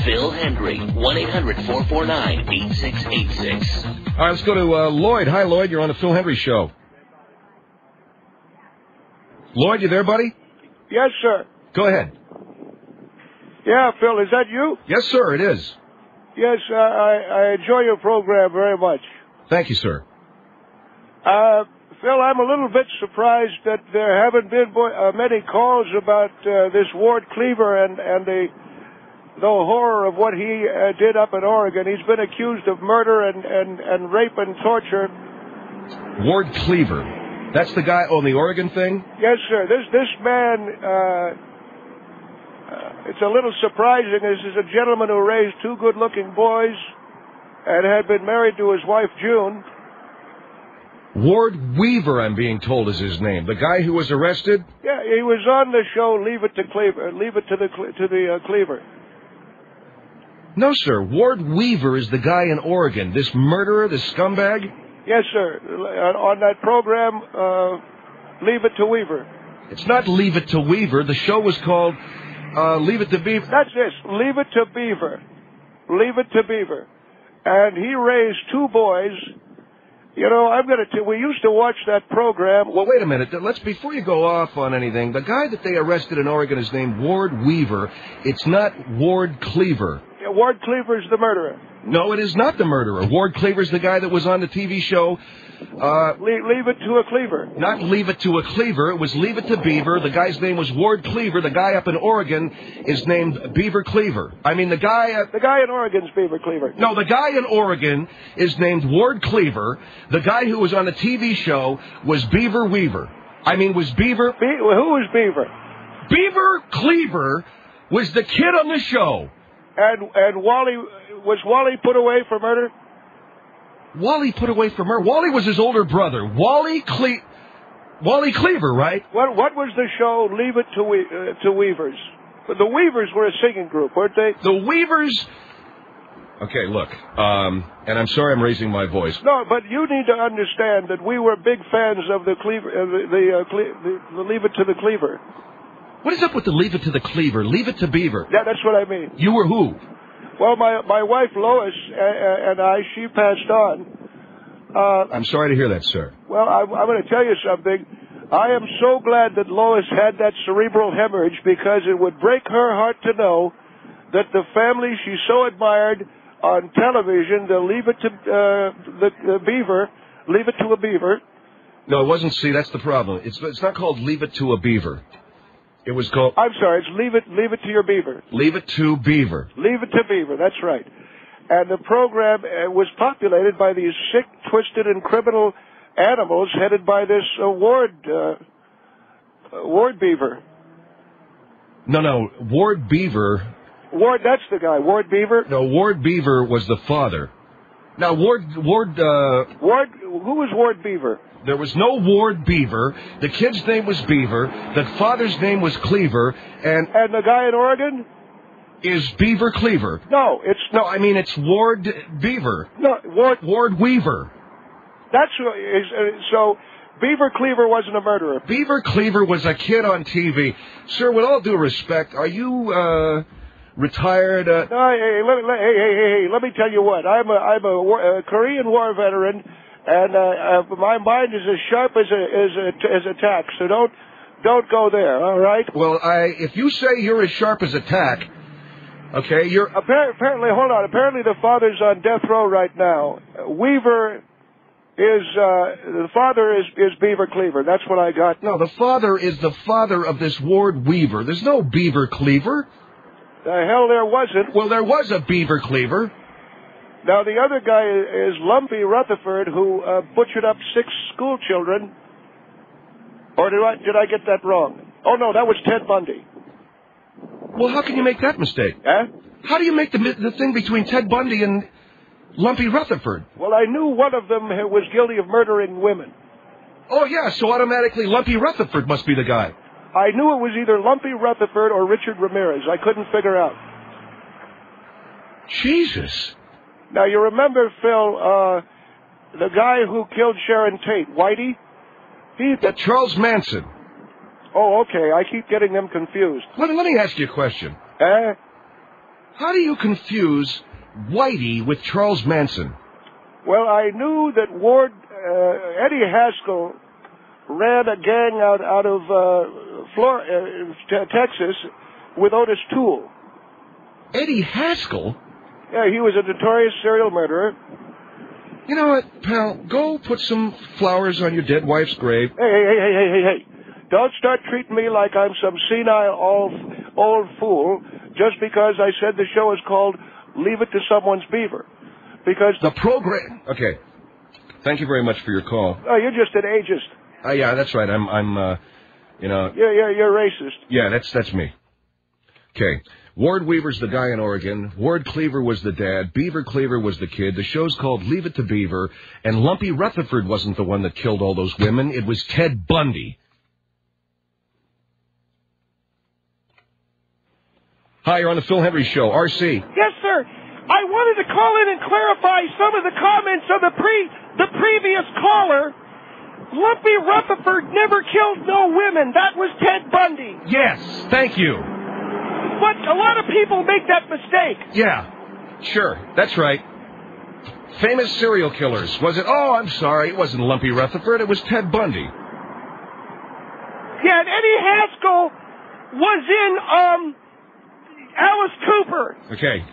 Phil Hendry, 1-800-449-8686. All right, let's go to Lloyd. Hi, Lloyd. You're on the Phil Hendry Show. Lloyd, you there, buddy? Yes, sir. Go ahead. Yeah, Phil, is that you? Yes, sir, it is. Yes, I enjoy your program very much. Thank you, sir. Phil, I'm a little bit surprised that there haven't been many calls about this Ward Cleaver and the horror of what he did up in Oregon. He's been accused of murder and rape and torture. Ward Cleaver. That's the guy on the Oregon thing? Yes, sir. This man, it's a little surprising. This is a gentleman who raised two good-looking boys and had been married to his wife, June. Ward Weaver, I'm being told, is his name. The guy who was arrested? Yeah, he was on the show Leave It to Cleaver. Leave It to the Cleaver. No, sir. Ward Weaver is the guy in Oregon. This murderer, this scumbag? Yes, sir. On that program, Leave It to Weaver. It's not Leave It to Weaver. The show was called Leave It to Beaver. That's this. Leave It to Beaver. Leave It to Beaver. And he raised two boys. You know, we used to watch that program. Well, wait a minute. Before you go off on anything, the guy that they arrested in Oregon is named Ward Weaver. It's not Ward Cleaver. Yeah, Ward Cleaver's the murderer. No, it is not the murderer. Ward Cleaver's the guy that was on the TV show. Leave It to a Cleaver. Not Leave It to a Cleaver. It was Leave It to Beaver. The guy's name was Ward Cleaver. The guy up in Oregon is named Beaver Cleaver. I mean, the guy in Oregon's Beaver Cleaver. No, the guy in Oregon is named Ward Cleaver. The guy who was on the TV show was Beaver Weaver. Was Beaver... Who was Beaver? Beaver Cleaver was the kid on the show. And was Wally put away for murder? Wally put away for murder? Wally was his older brother. Wally Cleaver, right? What was the show Leave It to Weavers? The Weavers were a singing group, weren't they? The Weavers... Okay, look, and I'm sorry I'm raising my voice. No, but you need to understand that we were big fans of the Cleaver, the Leave It to the Cleaver. What is up with the Leave It to the Cleaver? Leave It to Beaver. Yeah, that's what I mean. You were who? Well, my wife Lois and she passed on. I'm sorry to hear that, sir. Well, I'm going to tell you something. I am so glad that Lois had that cerebral hemorrhage because it would break her heart to know that the family she so admired on television, the Leave It to the Beaver, Leave It to a Beaver. No, it wasn't. See, that's the problem. It's not called Leave It to a Beaver. It was called... I'm sorry, it's Leave It to Your Beaver. Leave It to Beaver. Leave It to Beaver, that's right. And the program was populated by these sick, twisted, and criminal animals headed by this Ward Beaver. No, Ward Beaver... Ward, that's the guy, Ward Beaver? No, Ward Beaver was the father. Now, who was Ward Beaver? There was no Ward Beaver. The kid's name was Beaver. The father's name was Cleaver. And the guy in Oregon? Is Beaver Cleaver. No, it's... No, it's Ward Beaver. No, Ward Weaver. That's... So, Beaver Cleaver wasn't a murderer. Beaver Cleaver was a kid on TV. Sir, with all due respect, are you, retired? No, hey, let me tell you what. I'm a Korean War veteran, and my mind is as sharp as a tack. So don't go there. All right. Well, if you say you're as sharp as a tack, okay, you're apparently. Hold on. Apparently, the father's on death row right now. Weaver is the father is Beaver Cleaver. That's what I got. No, the father is the father of this Ward Weaver. There's no Beaver Cleaver. The hell there wasn't. Well, there was a Beaver Cleaver. Now, the other guy is Lumpy Rutherford, who butchered up 6 school children. Or did I get that wrong? Oh, no, that was Ted Bundy. Well, how can you make that mistake? Huh? How do you make the thing between Ted Bundy and Lumpy Rutherford? Well, I knew one of them was guilty of murdering women. Oh, yeah, so automatically Lumpy Rutherford must be the guy. I knew it was either Lumpy Rutherford or Richard Ramirez. I couldn't figure out. Jesus. Now, you remember, Phil, the guy who killed Sharon Tate, Whitey? Charles Manson. Oh, okay. I keep getting them confused. Let me ask you a question. How do you confuse Whitey with Charles Manson? Well, I knew that Eddie Haskell ran a gang out of Texas with Otis Toole. Eddie Haskell? Yeah, he was a notorious serial murderer. You know what, pal? Go put some flowers on your dead wife's grave. Hey. Don't start treating me like I'm some senile old fool just because I said the show is called Leave It to Someone's Beaver. Because the program... Okay. Thank you very much for your call. Oh, you're just an ageist. Yeah, that's right. I'm you know... You're racist. Yeah, that's me. Okay. Ward Weaver's the guy in Oregon. Ward Cleaver was the dad. Beaver Cleaver was the kid. The show's called Leave It to Beaver. And Lumpy Rutherford wasn't the one that killed all those women. It was Ted Bundy. Hi, you're on the Phil Henry Show. R.C. Yes, sir. I wanted to call in and clarify some of the comments of the previous caller. Lumpy Rutherford never killed no women. That was Ted Bundy. Yes, thank you. But a lot of people make that mistake. Yeah, sure, that's right. Famous serial killers. Was it? Oh, I'm sorry. It wasn't Lumpy Rutherford. It was Ted Bundy. Yeah, and Eddie Haskell was in Alice Cooper. Okay.